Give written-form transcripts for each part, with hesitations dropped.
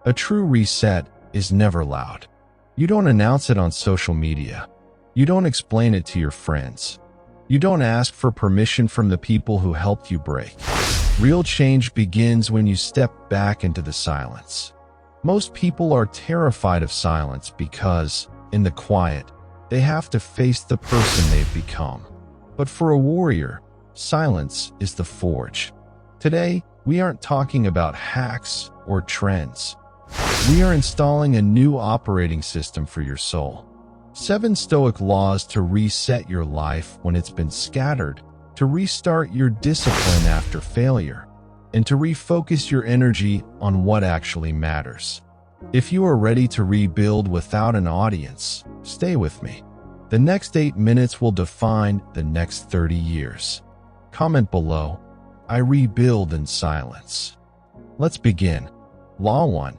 A true reset is never loud. You don't announce it on social media. You don't explain it to your friends. You don't ask for permission from the people who helped you break. Real change begins when you step back into the silence. Most people are terrified of silence because, in the quiet, they have to face the person they've become. But for a warrior, silence is the forge. Today, we aren't talking about hacks or trends. We are installing a new operating system for your soul. 7 Stoic laws to reset your life when it's been scattered, to restart your discipline after failure, and to refocus your energy on what actually matters. If you are ready to rebuild without an audience, stay with me. The next 8 minutes will define the next 30 years. Comment below, I rebuild in silence. Let's begin. Law 1.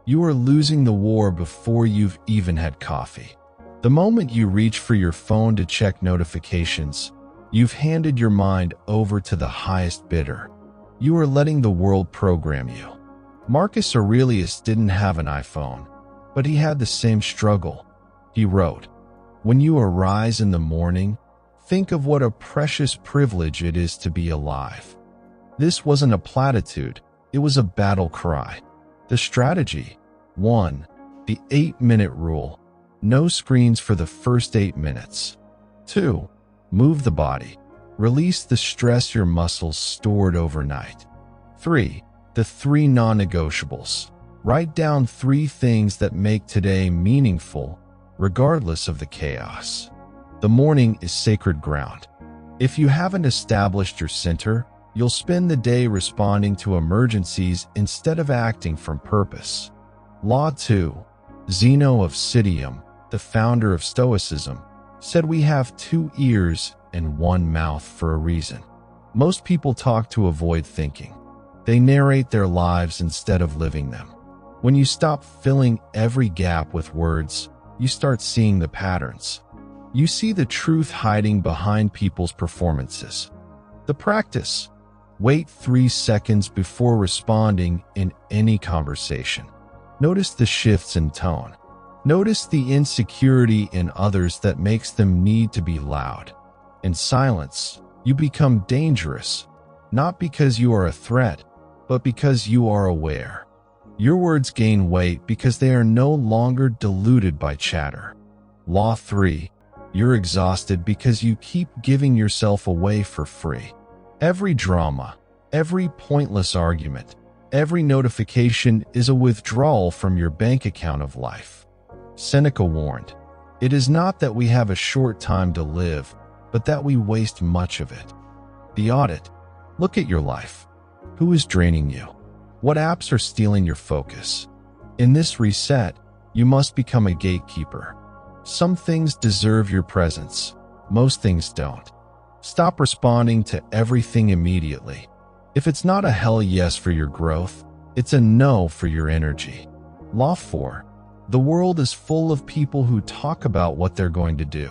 You are losing the war before you've even had coffee. The moment you reach for your phone to check notifications, you've handed your mind over to the highest bidder. You are letting the world program you. Marcus Aurelius didn't have an iPhone, but he had the same struggle. He wrote, "When you arise in the morning, think of what a precious privilege it is to be alive." This wasn't a platitude, it was a battle cry. The strategy: 1. The 8-minute rule. No screens for the first 8 minutes. 2. Move the body. Release the stress your muscles stored overnight. 3. The 3 non-negotiables. Write down 3 things that make today meaningful, regardless of the chaos. The morning is sacred ground. If you haven't established your center, you'll spend the day responding to emergencies instead of acting from purpose. Law 2. Zeno of Citium, the founder of Stoicism, said we have 2 ears and 1 mouth for a reason. Most people talk to avoid thinking. They narrate their lives instead of living them. When you stop filling every gap with words, you start seeing the patterns. You see the truth hiding behind people's performances. The practice: wait 3 seconds before responding in any conversation. Notice the shifts in tone. Notice the insecurity in others that makes them need to be loud. In silence, you become dangerous, not because you are a threat, but because you are aware. Your words gain weight because they are no longer diluted by chatter. Law 3. You're exhausted because you keep giving yourself away for free. Every drama, every pointless argument, every notification is a withdrawal from your bank account of life. Seneca warned, "It is not that we have a short time to live, but that we waste much of it." The audit: look at your life. Who is draining you? What apps are stealing your focus? In this reset, you must become a gatekeeper. Some things deserve your presence. Most things don't. Stop responding to everything immediately. If it's not a hell yes for your growth, it's a no for your energy. Law 4. The world is full of people who talk about what they're going to do.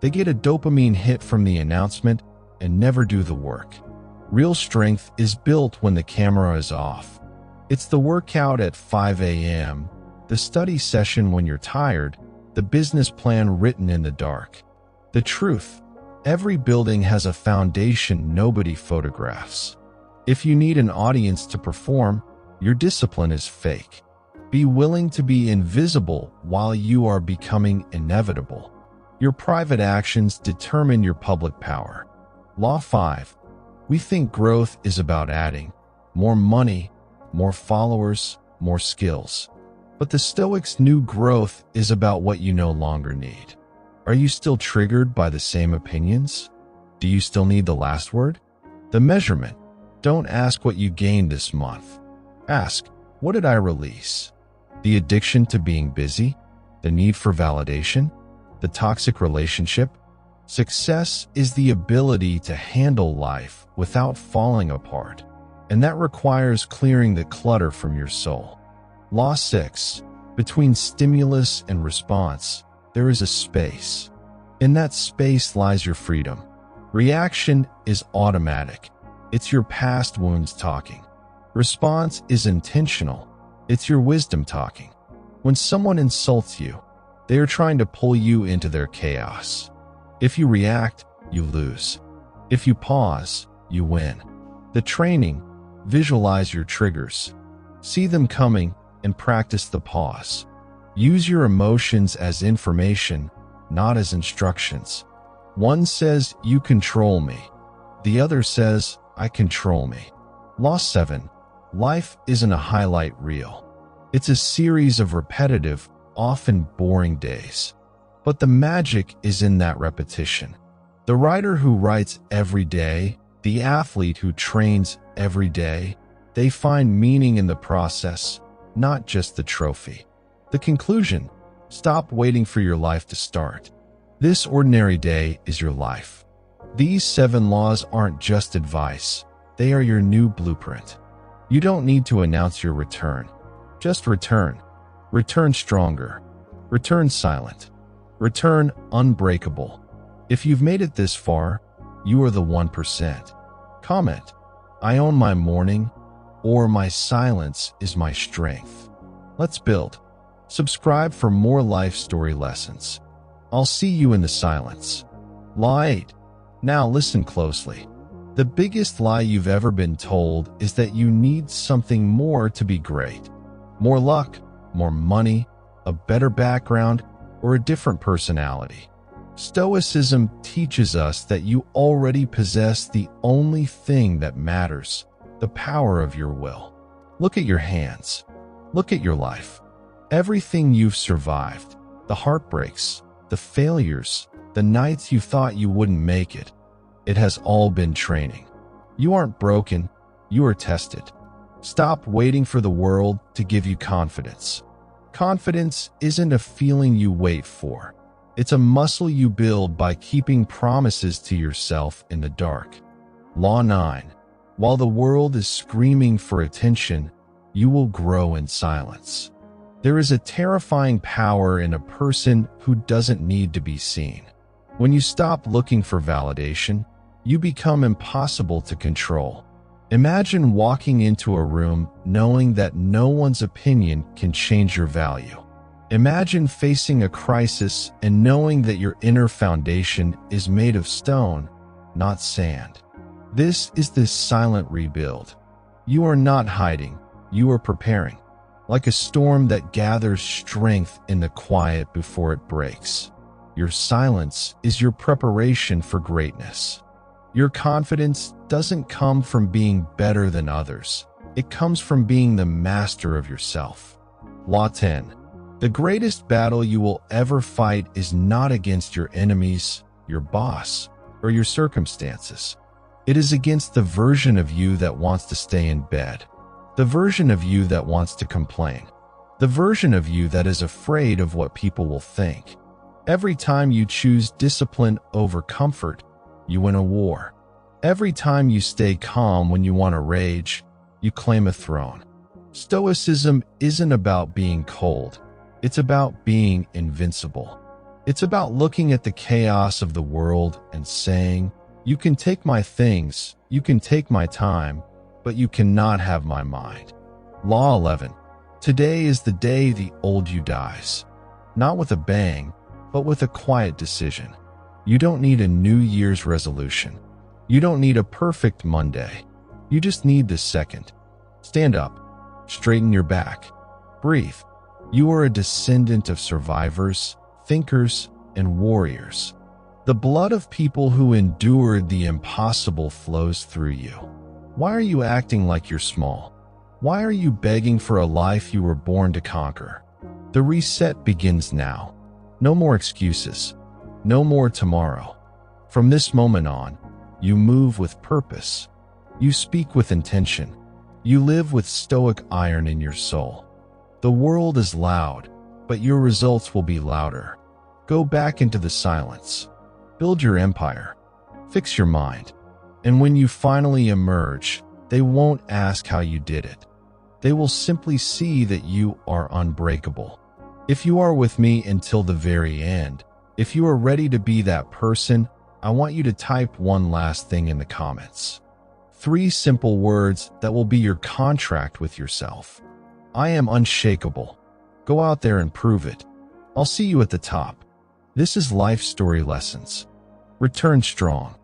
They get a dopamine hit from the announcement and never do the work. Real strength is built when the camera is off. It's the workout at 5 a.m., the study session when you're tired, the business plan written in the dark. The truth: every building has a foundation nobody photographs. If you need an audience to perform, your discipline is fake. Be willing to be invisible while you are becoming inevitable. Your private actions determine your public power. Law 5. We think growth is about adding more money, more followers, more skills. But the Stoics knew growth is about what you no longer need. Are you still triggered by the same opinions? Do you still need the last word? The measurement: don't ask what you gained this month. Ask, what did I release? The addiction to being busy? The need for validation? The toxic relationship? Success is the ability to handle life without falling apart, and that requires clearing the clutter from your soul. Law 6. Between stimulus and response, there is a space. In that space lies your freedom. Reaction is automatic. It's your past wounds talking. Response is intentional. It's your wisdom talking. When someone insults you, they are trying to pull you into their chaos. If you react, you lose. If you pause, you win. The training: visualize your triggers. See them coming and practice the pause. Use your emotions as information, not as instructions. One says, "You control me." The other says, "I control me." Law 7. Life isn't a highlight reel. It's a series of repetitive, often boring days. But the magic is in that repetition. The writer who writes every day, the athlete who trains every day, they find meaning in the process, not just the trophy. The conclusion: stop waiting for your life to start. This ordinary day is your life. These 7 laws aren't just advice, they are your new blueprint. You don't need to announce your return. Just return. Return stronger. Return silent. Return unbreakable. If you've made it this far, you are the 1%. Comment: "I own my morning," or "My silence is my strength." Let's build. Subscribe for more life story lessons. I'll see you in the silence. Law 8. Now listen closely. The biggest lie you've ever been told is that you need something more to be great. More luck, more money, a better background, or a different personality. Stoicism teaches us that you already possess the only thing that matters: the power of your will. Look at your hands. Look at your life. Everything you've survived, the heartbreaks, the failures, the nights you thought you wouldn't make it, it has all been training. You aren't broken, you are tested. Stop waiting for the world to give you confidence. Confidence isn't a feeling you wait for. It's a muscle you build by keeping promises to yourself in the dark. Law 9. While the world is screaming for attention, you will grow in silence. There is a terrifying power in a person who doesn't need to be seen. When you stop looking for validation, you become impossible to control. Imagine walking into a room knowing that no one's opinion can change your value. Imagine facing a crisis and knowing that your inner foundation is made of stone, not sand. This is the silent rebuild. You are not hiding, you are preparing. Like a storm that gathers strength in the quiet before it breaks. Your silence is your preparation for greatness. Your confidence doesn't come from being better than others. It comes from being the master of yourself. Law 10. The greatest battle you will ever fight is not against your enemies, your boss, or your circumstances. It is against the version of you that wants to stay in bed. The version of you that wants to complain. The version of you that is afraid of what people will think. Every time you choose discipline over comfort, you win a war. Every time you stay calm when you want to rage, you claim a throne. Stoicism isn't about being cold. It's about being invincible. It's about looking at the chaos of the world and saying, "You can take my things, you can take my time, but you cannot have my mind." Law 11. Today is the day the old you dies. Not with a bang, but with a quiet decision. You don't need a New Year's resolution. You don't need a perfect Monday. You just need this second. Stand up. Straighten your back. Breathe. You are a descendant of survivors, thinkers, and warriors. The blood of people who endured the impossible flows through you. Why are you acting like you're small? Why are you begging for a life you were born to conquer? The reset begins now. No more excuses. No more tomorrow. From this moment on, you move with purpose. You speak with intention. You live with stoic iron in your soul. The world is loud, but your results will be louder. Go back into the silence. Build your empire. Fix your mind. And when you finally emerge, they won't ask how you did it. They will simply see that you are unbreakable. If you are with me until the very end, if you are ready to be that person, I want you to type one last thing in the comments. 3 simple words that will be your contract with yourself. I am unshakable. Go out there and prove it. I'll see you at the top. This is Life Story Lessons. Return strong.